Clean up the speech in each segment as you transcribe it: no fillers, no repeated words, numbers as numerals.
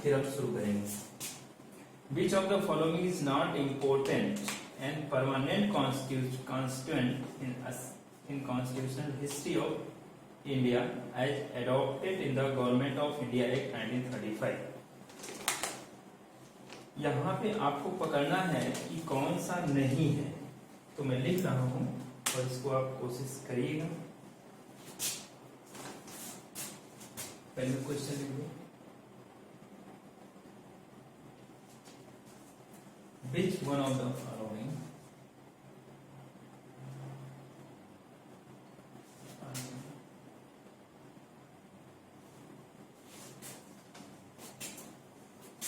फिर अब शुरू करेंगे। Which of the following is not important and permanent constituent in constitutional history of India as adopted in the government of India act 1935। यहाँ पे आपको पकड़ना है कि कौन सा नहीं है, तो मैं लिख रहा हूं और इसको आप कोशिश करिएगा। पहले क्वेश्चन लिख दो, which one of the following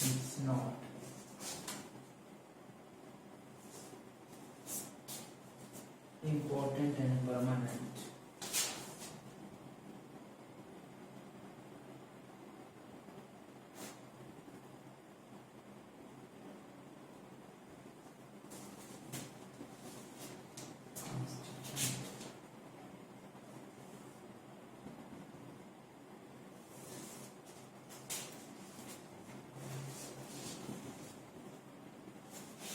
is not important and permanent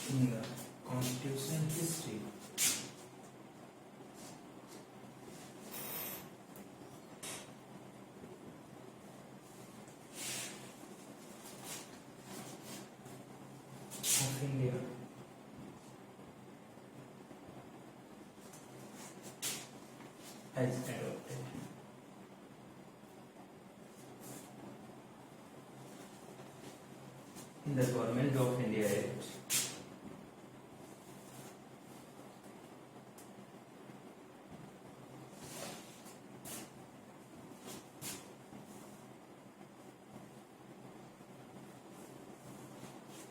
in the constitutional history of India as adopted in the Government of India Act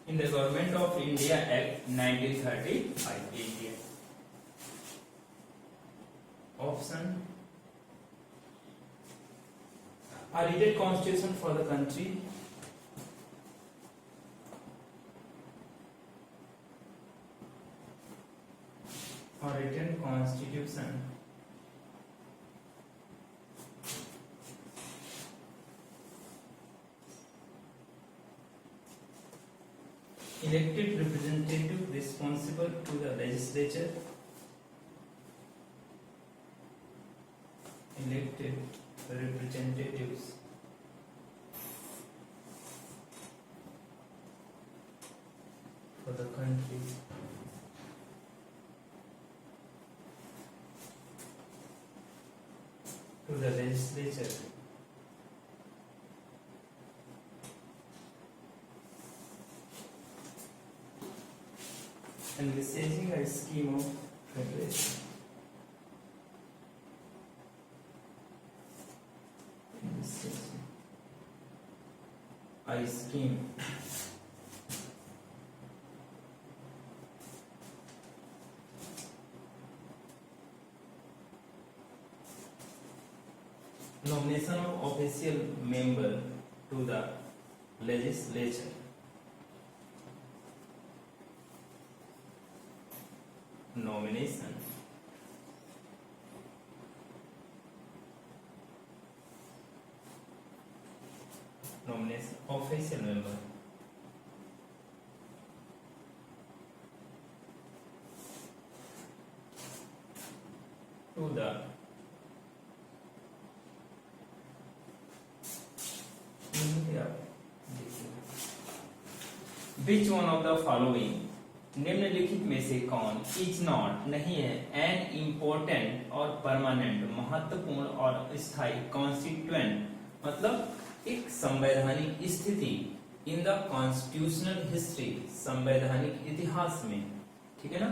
in the Government of India Act 1935. India. Option: a written constitution for the country or written constitution elected representative responsible to the legislature, elected representatives for the country to the legislature envisaging a scheme of federation. Envisaging a scheme nomination of official member to the legislature. Nomination official member to the Which one of the following निम्नलिखित में से कौन is not नहीं है an important और permanent महत्वपूर्ण और स्थायी कॉन्स्टिट्यूएंट मतलब एक संवैधानिक स्थिति इन द कॉन्स्टिट्यूशनल हिस्ट्री संवैधानिक इतिहास में, ठीक है ना,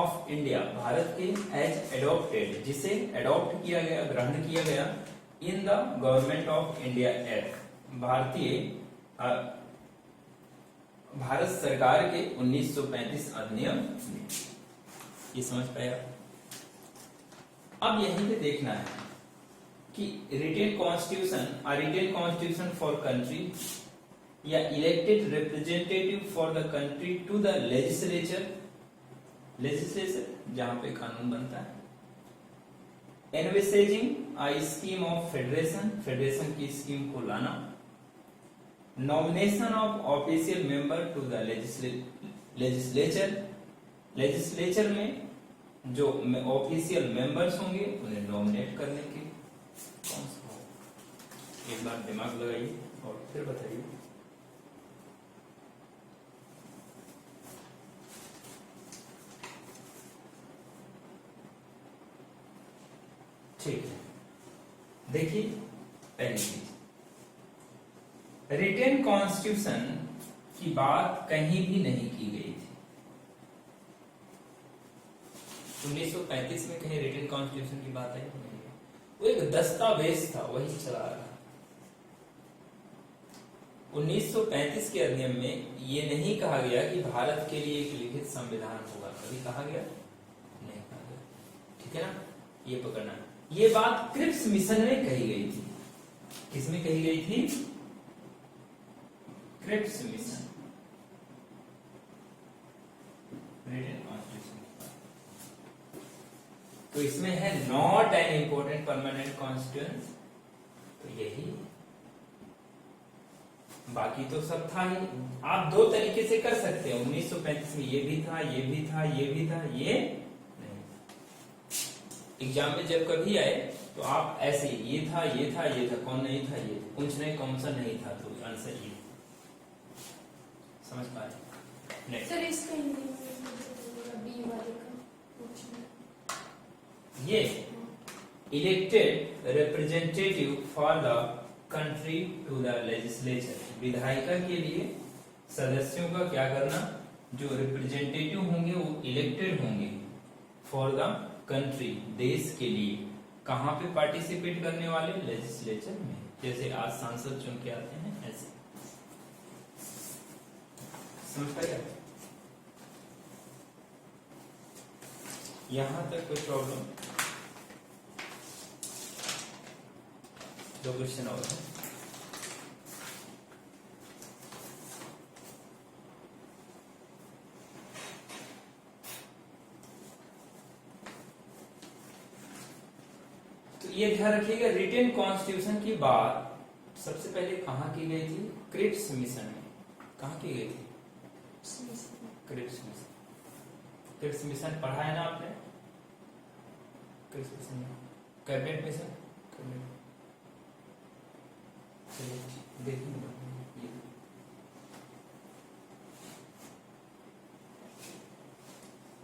ऑफ इंडिया भारत के एज एडॉप्टेड जिसे एडॉप्ट किया गया ग्रहण किया गया इन the government of India act Bharat सरकार के 1935 अधिनियम में। ये समझ पाया। अब यहीं पे देखना है कि रिटेन कॉन्स्टिट्यूशन फॉर कंट्री या elected representative for the country to the legislature जहां पे कानून बनता है। एनविसेजिंग स्कीम ऑफ फेडरेशन की स्कीम को लाना। Nomination of official member to the legislature में जो ऑफिशियल मेंबर्स होंगे उन्हें नॉमिनेट करने के कौन सा हो? एक बार दिमाग लगाइए और फिर बताइए। ठीक है, देखिए पहली चीज, रिटेन कॉन्स्टिट्यूशन की बात कहीं भी नहीं की गई थी। 1935 में कहीं रिटेन कॉन्स्टिट्यूशन की बात आई नहीं, वो एक दस्तावेज था, वही चला रहा। 1935 के अधिनियम में ये नहीं कहा गया कि भारत के लिए एक लिखित संविधान होगा, कभी कहा गया नहीं कहा गया, ठीक है ना, ये पकड़ना। ये बात क्रिप्स मिशन में कही गई थी। किसमें कही गई थी? Cripps mission, written constitution. तो इसमें है not an important permanent constituents, तो यही, बाकी तो सब था ही। आप दो तरीके से कर सकते हैं, 1935 में ये भी था, ये भी था, ये भी था, ये एग्जाम में जब कभी आए तो आप ऐसे ये था, ये था, ये था, कौन नहीं था, ये पूछ रहे कौन सा नहीं था, तो आंसर ये। समझ पा रहे? सर इसका बी वाले का पूछना, ये elected representative for the country to the legislature, विधायिका के लिए सदस्यों का क्या करना, जो रिप्रेजेंटेटिव होंगे वो इलेक्टेड होंगे फॉर द कंट्री, देश के लिए, कहां पे पार्टिसिपेट करने वाले? लेजिस्लेचर में, जैसे आज सांसद चुन के आते हैं ऐसे। समझ पाया? यहां तक कोई प्रॉब्लम? दो क्वेश्चन और है। ये ध्यान रखिएगा, रिटेन कॉन्स्टिट्यूशन की बात सबसे पहले कहां की गई थी? क्रिप्स मिशन में। कहां की गई थी? Cripps mission. क्रिप्स मिशन पढ़ा है ना आपने? क्रिप्स मिशन, कैबिनेट मिशन, चलिए देखिए,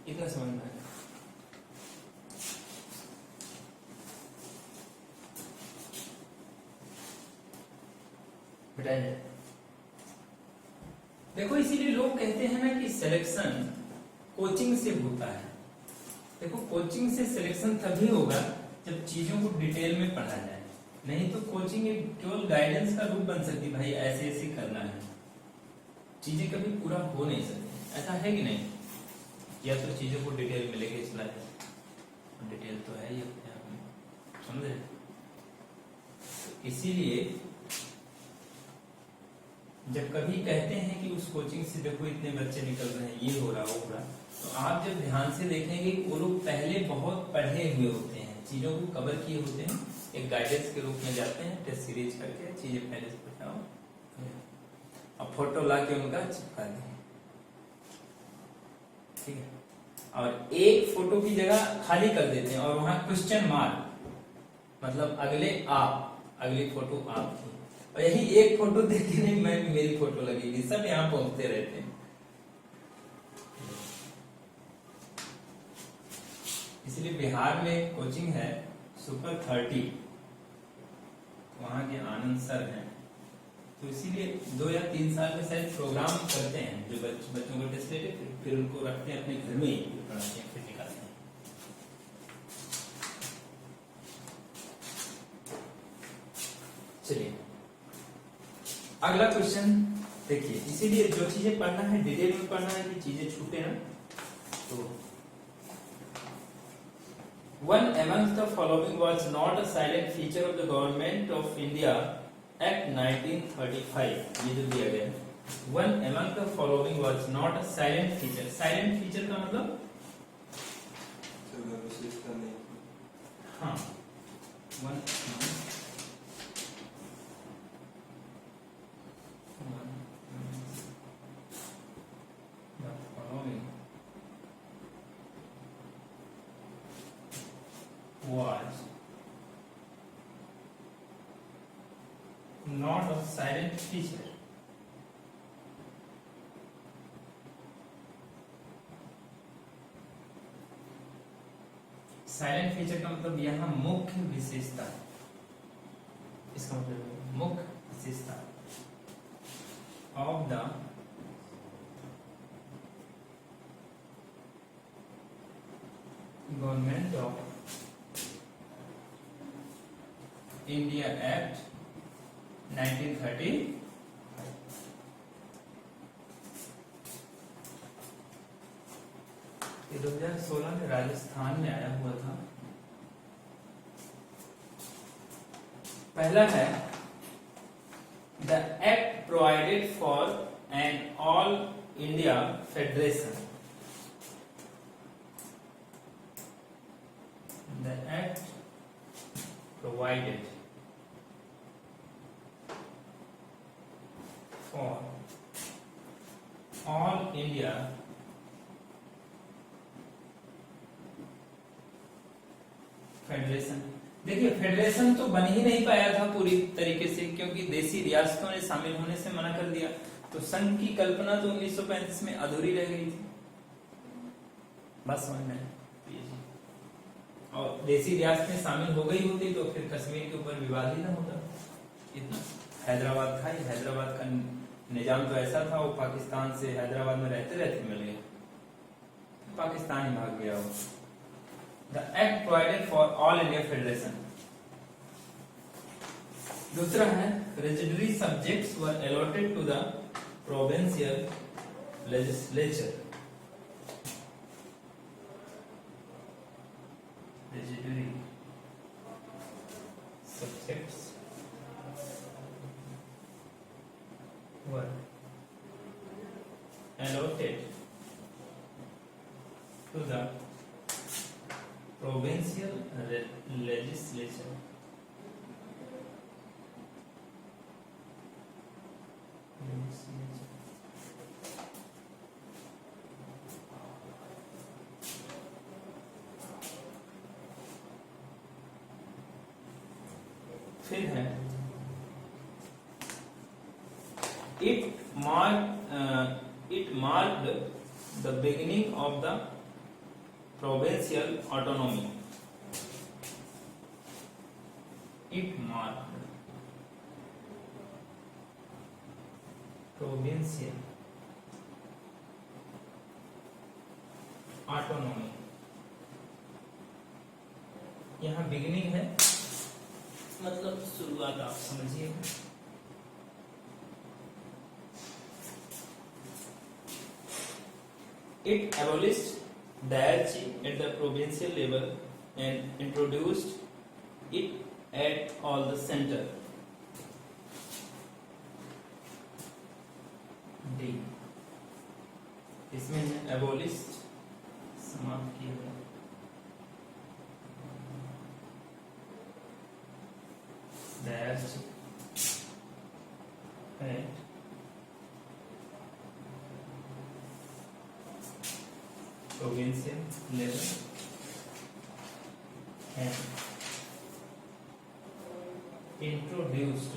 इतना समझ में आया। देखो इसीलिए लोग कहते हैं ना कि सिलेक्शन कोचिंग से होता है। देखो कोचिंग से सिलेक्शन तभी होगा जब चीजों को डिटेल में पढ़ा जाए, नहीं तो कोचिंग एक केवल गाइडेंस का रूप बन सकती, भाई ऐसे ऐसे करना है, चीजें कभी पूरा हो नहीं सकती। ऐसा है कि नहीं? या तो चीजों को डिटेल में लेके चला जाए, डिटेल तो है ही अपने आप में, समझे? तो इसीलिए जब कभी कहते हैं कि उस कोचिंग से देखो इतने बच्चे निकल रहे हैं, ये हो रहा वो हो रहा, तो आप जब ध्यान से देखेंगे वो लोग पहले बहुत पढ़े हुए होते हैं, चीजों को कवर किए होते हैं, एक गाइडेंस के रूप में जाते हैं, टेस्ट सीरीज करके चीजें पहले से बताओ, अब फोटो ला के उनका चिपका दें, ठीक है, और एक फोटो की जगह खाली कर देते हैं और वहां क्वेश्चन मार्क, मतलब अगले आप, अगली फोटो आपकी, और यही एक फोटो देख के नहीं मैं मेरी फोटो लगेगी, सब यहाँ पहुंचते रहते हैं। इसलिए बिहार में कोचिंग है सुपर 30, वहां के आनंद सर हैं, तो इसीलिए 2 या 3 साल में शायद प्रोग्राम करते हैं जो बच्चों को टेस्ट लेते, फिर उनको रखते हैं अपने घर में ही पढ़ाते हैं, फिर निकालते हैं। चलिए अगला क्वेश्चन देखिए, इसीलिए जो चीजें पढ़ना है डिटेल में पढ़ना है कि चीजें छूटे ना। तो one amongst the following was not a silent feature of the government of India Act 1935, ये जो दिया गया है, one among the following was not a silent feature, silent feature का मतलब हाँ, one not a silent feature. Silent feature का मतलब यहाँ मुख्य विशेषता, इसका मतलब मुख्य विशेषता of the government of India act 1930। ये 2016 में राजस्थान में आया हुआ था। पहला है the act provided for an all India federation. The act provided for all India federation. देखिए फेडरेशन तो बन ही नहीं पाया था पूरी तरीके से, क्योंकि देशी रियासतों ने शामिल होने से मना कर दिया। तो संघ की कल्पना तो 1935 में अधूरी रह गई थी। बस समझ में और देशी रियासतें शामिल हो गई होती तो फिर कश्मीर के ऊपर विवाद ही ना होता इतना। हैदराबाद था, हैदराबाद का निजाम तो ऐसा था, वो पाकिस्तान से हैदराबाद में रहते रहते मिल गया, पाकिस्तान ही भाग गया वो। The Act provided for all India Federation। दूसरा है residuary subjects were allotted to the provincial legislature। Residuary subjects were allotted to the provincial legislature। फिर है it marked the beginning of the provincial autonomy। It marked provincial autonomy। यहाँ beginning है मतलब शुरुआत, आप समझिए। It abolished diarchy at the provincial level and introduced it at all the center। D इसमें है abolished, समाप्त किया गया। diarchy at provincial level and introduced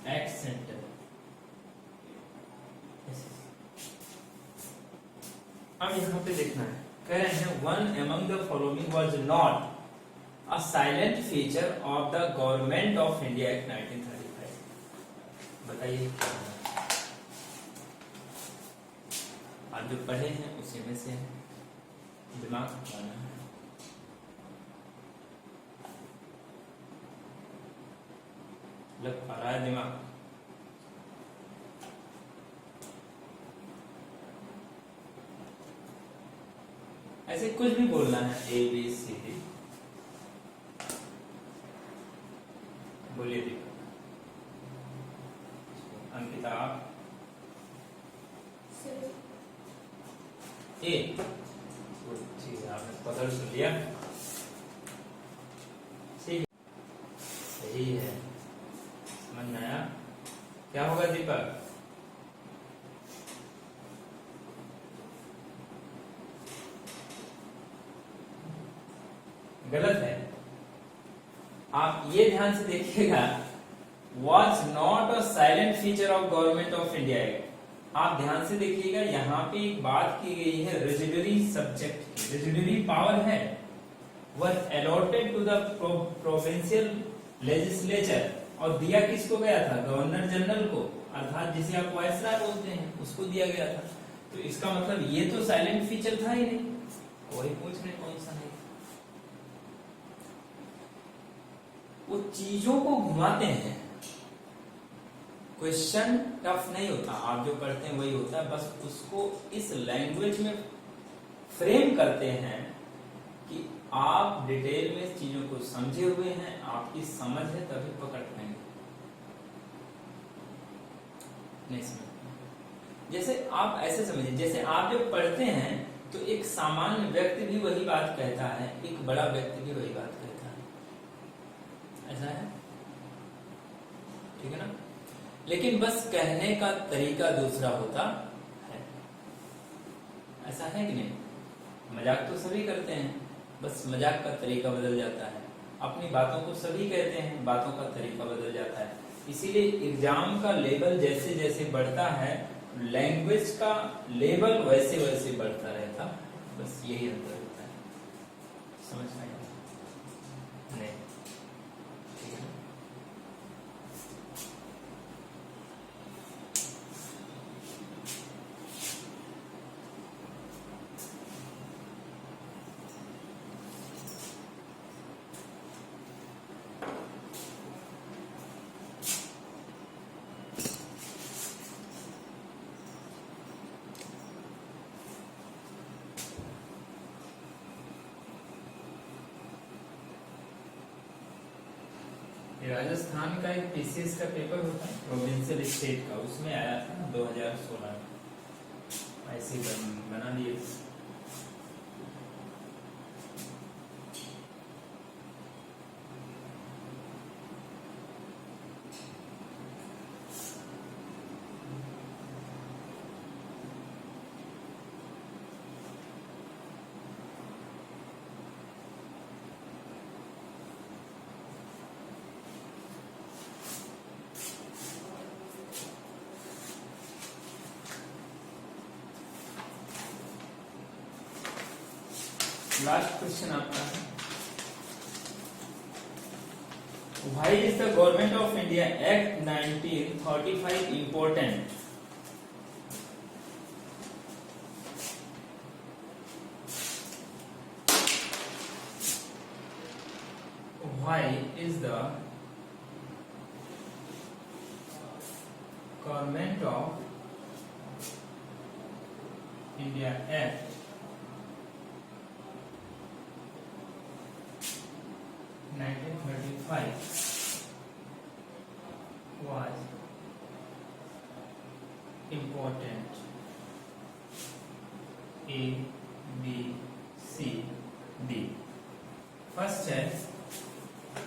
at center। अब यहाँ पे देखना है, कह रहे हैं one among the following was not a silent feature of the Government of India Act 1935। बताइए आप जो पढ़े हैं उसी में से दिमाग लगाना है। लग पा रहा है दिमाग? ऐसे कुछ भी बोलना है, ए बी सी डी। बोलिए दीपक। अंकिता आप ए, ठीक है आपने पकड़ सुन लिया, ठीक सही है, समझ में आया? क्या होगा दीपक? गलत है, आप ये ध्यान से देखिएगा, was not a silent feature of government of India act. आप ध्यान से देखिएगा, यहाँ पे एक बात की गई है रेजिडुअरी सब्जेक्ट की, रेजिडुअरी पावर है, were allotted to the provincial legislature, और दिया किसको गया था? गवर्नर जनरल को, अर्थात जिसे आप वायसराय बोलते हैं, उसको दिया गया था। तो इसका मतलब ये तो साइलेंट फीचर था ही नहीं। वही पूछ रहे कौन सा है। वो चीजों को घुमाते हैं, क्वेश्चन टफ नहीं होता, आप जो पढ़ते हैं वही होता है, बस उसको इस लैंग्वेज में फ्रेम करते हैं कि आप डिटेल में चीजों को समझे हुए हैं, आपकी समझ है, तभी पकड़ पाएंगे। नहीं समझ, जैसे आप ऐसे समझिए, जैसे आप जब पढ़ते हैं तो एक सामान्य व्यक्ति भी वही बात कहता है, एक बड़ा व्यक्ति भी वही बात कहता है, ऐसा है, ठीक है ना? लेकिन बस कहने का तरीका दूसरा होता है, ऐसा है कि नहीं? मजाक तो सभी करते हैं, बस मजाक का तरीका बदल जाता है। अपनी बातों को सभी कहते हैं, बातों का तरीका बदल जाता है। इसीलिए एग्जाम का लेवल जैसे जैसे बढ़ता है, लैंग्वेज का लेवल वैसे वैसे बढ़ता रहता, बस यही अंतर होता है। समझ में आया? नहीं, ठीक है। राजस्थान का एक पीसीएस का पेपर होता है प्रोविंशियल स्टेट का, उसमें आया था 2016 में, ऐसे बना दिए। लास्ट क्वेश्चन आपका है, why is the government of India act 1935 important? Why is the government of India act 1935 was important? A, B, C, D. First है,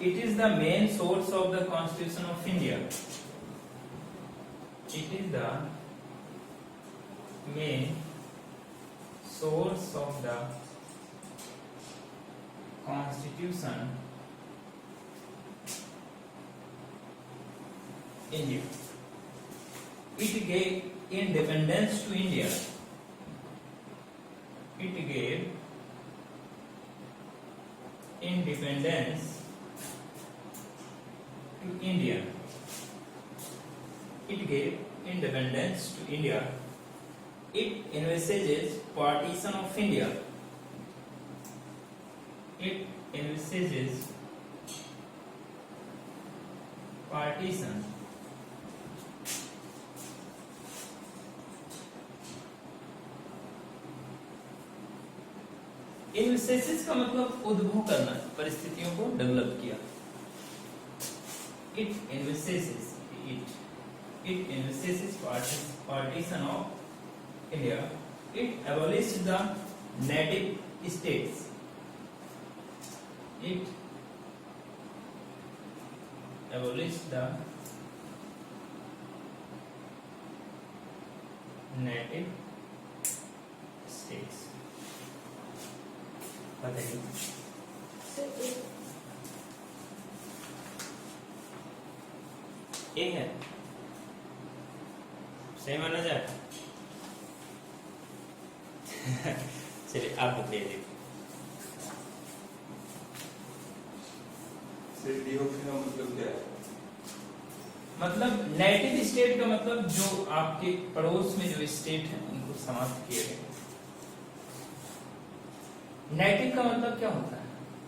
it is the main source of the Constitution of India. It is the main source of the Constitution India. It gave independence to India. It gave independence to India. It gave independence to India. It envisages partition of India. It envisages partition. Envisages का मतलब उद्भव करना, परिस्थितियों को develop किया। It envisages partition of India. It abolished the native states. It abolished the native states. बताइए। ए है, सही माना जाए। चलिए आप बताइए। डीओपी का मतलब क्या है? मतलब नेटिव स्टेट का मतलब जो आपके पड़ोस में जो स्टेट है उनको समाप्त किया गया। नेटिव का मतलब क्या होता है?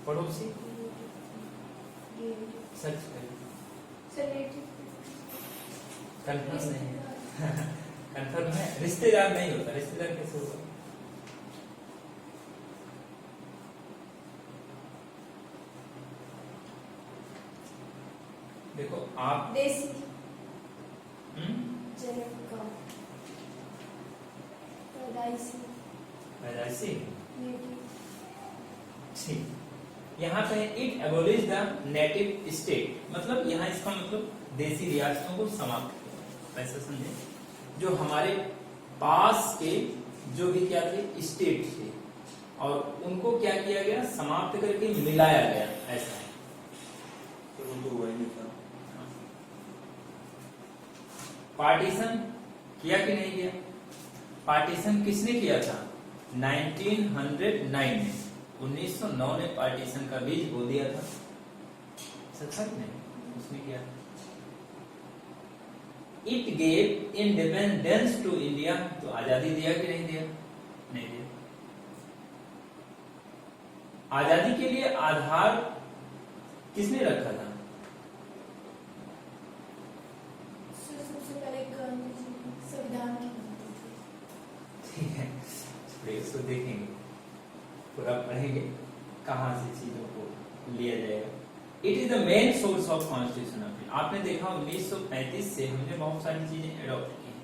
पड़ोसी। सर्च करिए। कंफर्म नहीं है। कंफर्म है, रिश्तेदार नहीं होता। रिश्तेदार कैसे होगा? देखो आप देसी हम्म जन्म का पैदाइशी पैदाइशी नेटिव ठीक। यहाँ पे it abolish the native state, मतलब यहाँ इसका मतलब देसी रियासतों को समाप्त किया। ऐसा समझे, जो हमारे पास के जो भी क्या थे स्टेट थे और उनको क्या किया गया, समाप्त करके मिलाया गया। ऐसा है। तो वो तो वही नहीं था। पार्टीशन किया कि नहीं किया? पार्टीशन किसने किया था? 1909 में, 1909 ने पार्टीशन का बीज बो दिया था। सच नहीं, उसने किया। It gave independence to India, तो आजादी दिया कि नहीं दिया? नहीं दिया। आजादी के लिए आधार किसने रखा था? सबसे पहले गांधी जी संविधान की बनती थी। ठीक है, इसको देखेंगे, पूरा पढ़ेंगे कहां से चीजों को लिया जाएगा। It is the main source of constitution of India. आपने देखा 1935 से हमने बहुत सारी चीजें एडॉप्ट की हैं,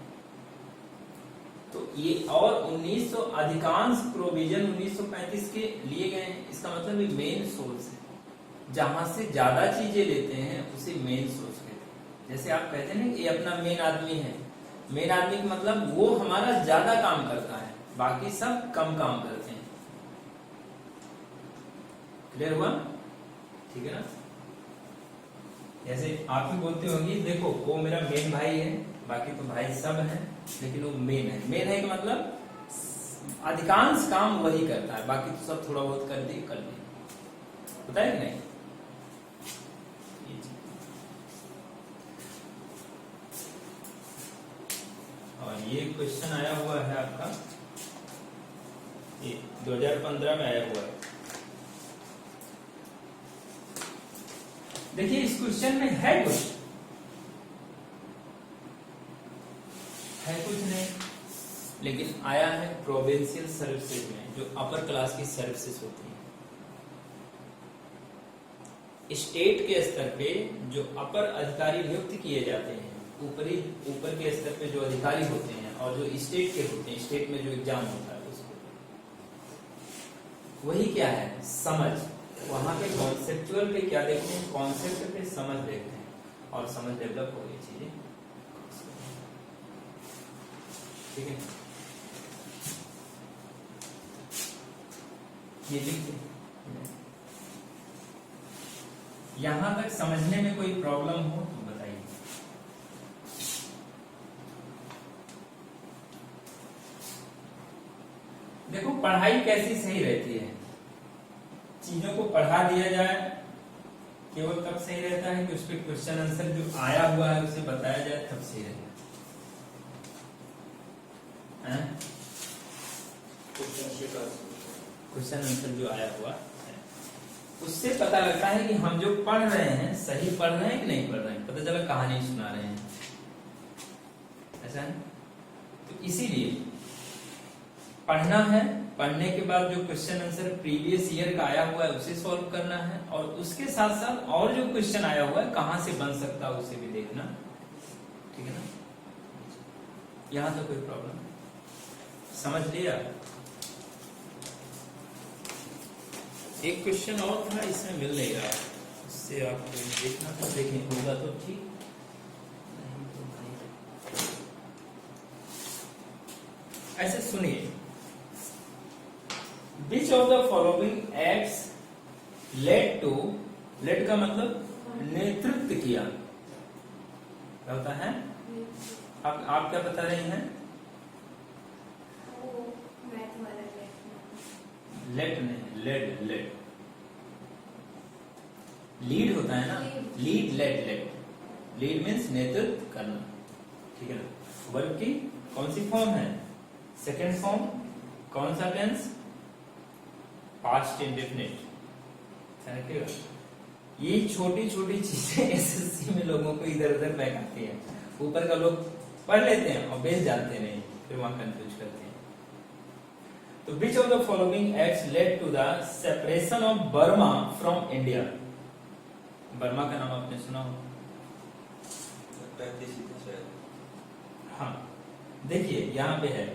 तो ये और 1900 अधिकांश प्रोविजन 1935 के लिए गए हैं। इसका मतलब ये मेन सोर्स है। जहां से ज्यादा चीजें लेते हैं उसे मेन सोर्स कहते हैं। जैसे आप कहते हैं ना कि ये अपना मेन आदमी है। मेन आदमी का मतलब वो हमारा ज्यादा काम करता है, बाकी सब कम काम करते हैं। क्लियर हुआ? ठीक है ना? जैसे आप भी बोलते होंगे, देखो वो मेरा मेन भाई है, बाकी तो भाई सब हैं, लेकिन वो मेन है। मेन है का मतलब अधिकांश काम वही करता है, बाकी तो सब थोड़ा बहुत कर दिए। पता है कि नहीं? और ये क्वेश्चन आया हुआ है आपका, ये 2015 में आया हुआ है। देखिए इस क्वेश्चन में है कुछ नहीं, लेकिन आया है प्रोविंशियल सर्विसेज में, जो अपर क्लास की सर्विसेज होती हैं। स्टेट के स्तर पे जो अपर अधिकारी नियुक्त किए जाते हैं, ऊपर के स्तर पे जो अधिकारी होते हैं और जो स्टेट के होते हैं, स्टेट में जो एग्जाम होता है उसको, वही क्या है, समझ। वहां पे कॉन्सेप्चुअल पे क्या देखते हैं, कॉन्सेप्ट पे समझ देखते हैं, और समझ डेवलप हो गई चीजें। ठीक है, ये लिखते यहां तक समझने में कोई प्रॉब्लम हो तो बताइए। देखो पढ़ाई कैसी सही रहती है, चीजों को पढ़ा दिया जाए केवल तब सही रहता है कि उस पर क्वेश्चन आंसर जो आया हुआ है उसे बताया जाए, तब सही रहता है। क्वेश्चन आंसर जो आया हुआ है उससे पता लगता है कि हम जो पढ़ रहे हैं सही पढ़ रहे हैं कि नहीं पढ़ रहे हैं, पता चला कहानी सुना रहे हैं। ऐसा है, तो इसीलिए पढ़ना है, पढ़ने के बाद जो क्वेश्चन आंसर प्रीवियस ईयर का आया हुआ है उसे सॉल्व करना है, और उसके साथ साथ और जो क्वेश्चन आया हुआ है कहां से बन सकता है उसे भी देखना। ठीक है ना? यहां तो कोई प्रॉब्लम समझ लिया। एक क्वेश्चन और था, इसमें मिल नहीं रहा, इससे आप देखना तो देखें, होगा तो ठीक, नहीं तो नहीं। ऐसे सुनिए, Which of the following acts led to, led का मतलब नेतृत्व किया, क्या होता है? लेट। अब आप क्या बता रही हैं? वो मैथ वाला लेट। लेट नहीं, लेड, लेड। लीड होता है ना, lead, led, led. Lead means नेतृत्व करना, ठीक है ना? वर्ब की कौन सी फॉर्म है? Second form. कौन सा टेंस? Past indefinite. रखिएगा, ये छोटी छोटी चीजें एसएससी में लोगों को इधर उधर बहकाती हैं। ऊपर का लोग पढ़ लेते हैं और बेस जानते नहीं, फिर वहां कंफ्यूज करते हैं। तो which of the following acts led to the separation of Burma from India? Burma का नाम आपने सुना हो? हाँ, देखिए यहाँ पे है।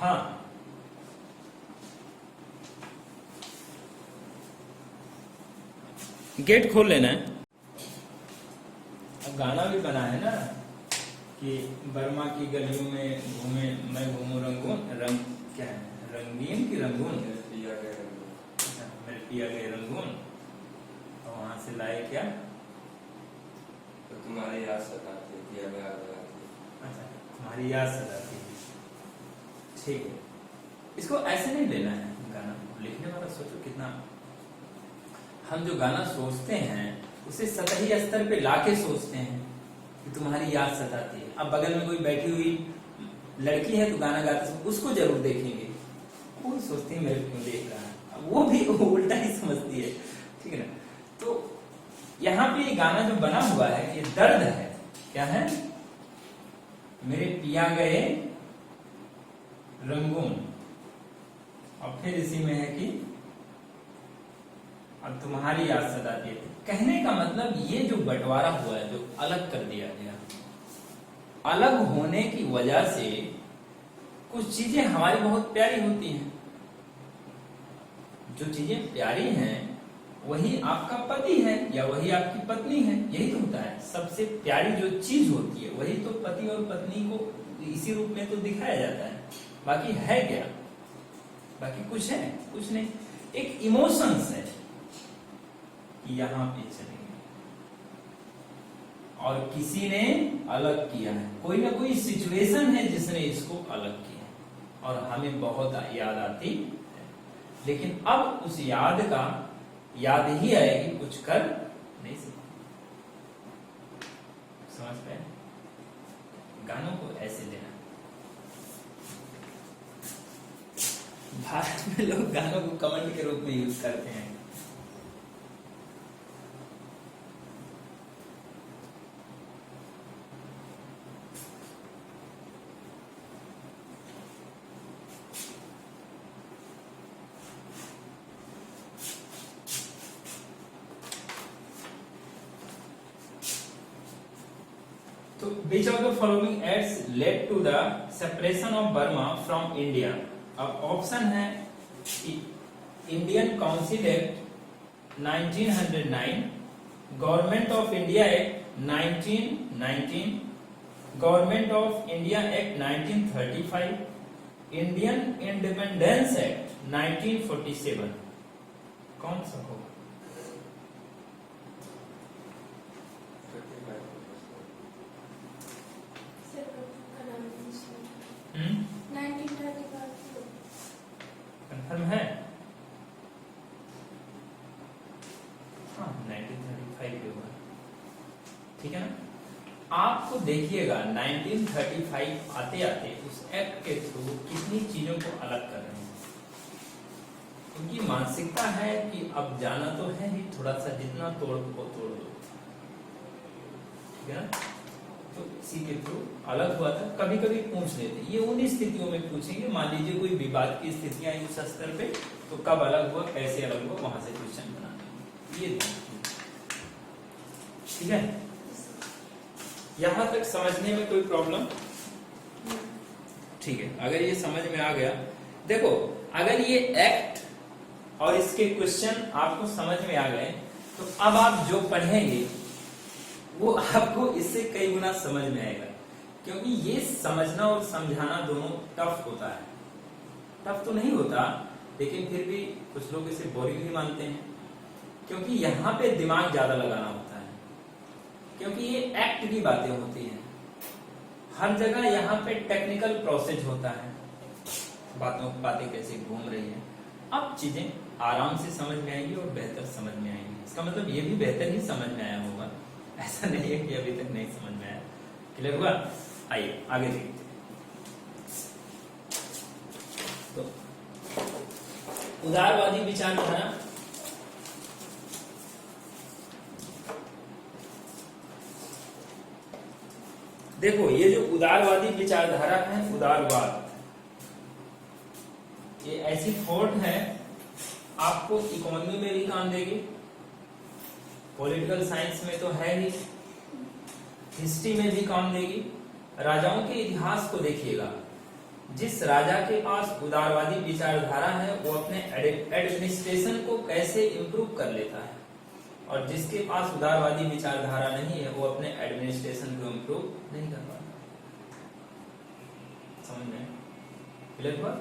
हाँ, गेट खोल लेना है। अब गाना भी बना है ना कि बर्मा की गलियों में घूमे मैं घूमू रंगून, रंग क्या है, रंगीन की रंगून, मेरे पिया गए रंगून, और वहां से लाए क्या? तो तुम्हारे याद सताते दिया गया। अच्छा, तुम्हारी याद सताती है, ठीक है। इसको ऐसे नहीं लेना है गाना, लिखने वाला सोचो कितना। हम जो गाना सोचते हैं उसे सतही स्तर पे लाके सोचते हैं कि तुम्हारी याद सताती है। अब बगल में कोई बैठी हुई लड़की है तो गाना गाते समय उसको जरूर देखेंगे, वो सोचती है मेरे क्यों देख रहा है, अब वो भी उल्टा ही समझती है, ठीक है ना? तो यहाँ पे ये गाना जो बना हुआ है ये दर्द है। क्या है? मेरे पिया गए रंगून, और फिर इसी में है कि अब तुम्हारी याद सताती है। कहने का मतलब ये जो बंटवारा हुआ है, जो अलग कर दिया गया, अलग होने की वजह से कुछ चीजें हमारी बहुत प्यारी होती हैं। जो चीजें प्यारी हैं वही आपका पति है या वही आपकी पत्नी है, यही तो होता है। सबसे प्यारी जो चीज होती है वही तो पति और पत्नी को इसी रूप में तो दिखाया जाता है। बाकी है क्या? बाकी कुछ है? कुछ नहीं। एक इमोशंस है कि यहाँ पे चलेंगे और किसी ने अलग किया है, कोई ना कोई सिचुएशन है जिसने इसको अलग किया और हमें बहुत याद आती है। लेकिन अब उस याद का याद ही आएगी, कुछ कर नहीं सकते। समझ पाए? गानों को ऐसे लेना। भारत में लोग गानों को कमेंट के रूप में यूज करते हैं। तो which of the following acts led to the separation of Burma from India? अब ऑप्शन है कि Indian council act 1909, government of India act 1919, government of India act 1935, Indian independence act 1947। कौन सा होगा? कंफर्म है? हाँ, 1935 के हुआ, ठीक है ना? आपको देखिएगा 1935 आते आते उस एक्ट के थ्रू कितनी चीजों को अलग कर रहे हैं। उनकी मानसिकता है कि अब जाना तो है ही, थोड़ा सा जितना तोड़ को तोड़ दो, ठीक है ना? तो इसी के थ्रू अलग हुआ था। कभी कभी पूछ लेते, ये उन स्थितियों में पूछेंगे, मान लीजिए कोई विवाद की स्थितियां आई उस स्तर पे, तो कब अलग हुआ, कैसे अलग हुआ, वहां से क्वेश्चन बनाना। ये ठीक है? यहां तक समझने में कोई प्रॉब्लम? ठीक है, अगर ये समझ में आ गया, देखो अगर ये एक्ट और इसके क्वेश्चन आपको समझ में आ गए, तो अब आप जो पढ़ेंगे वो आपको इससे कई गुना समझ में आएगा। क्योंकि ये समझना और समझाना दोनों टफ होता है। टफ तो नहीं होता, लेकिन फिर भी कुछ लोग इसे बोरिंग भी मानते हैं, क्योंकि यहाँ पे दिमाग ज्यादा लगाना होता है। क्योंकि ये एक्ट की बातें होती हैं, हर जगह यहाँ पे टेक्निकल प्रोसेस होता है, बातें कैसे घूम रही हैं। अब चीजें आराम से समझ में आएंगी और बेहतर समझ में आएंगी। इसका मतलब ये भी बेहतर ही समझ में आया होगा, ऐसा नहीं है कि अभी तक नहीं समझ में आया। क्लियर हुआ? आइए आगे देखते हैं। तो उदारवादी विचारधारा, देखो ये जो उदारवादी विचारधारा है, उदारवाद, ये ऐसी थॉट है आपको इकोनॉमी में भी काम देगी, पॉलिटिकल साइंस में तो है ही, हिस्ट्री में भी काम देगी। राजाओं के इतिहास को देखिएगा, जिस राजा के पास उदारवादी विचारधारा है वो अपने एडमिनिस्ट्रेशन को कैसे इंप्रूव कर लेता है, और जिसके पास उदारवादी विचारधारा नहीं है वो अपने एडमिनिस्ट्रेशन को इंप्रूव नहीं कर पाता। समझ में? क्लियर हुआ?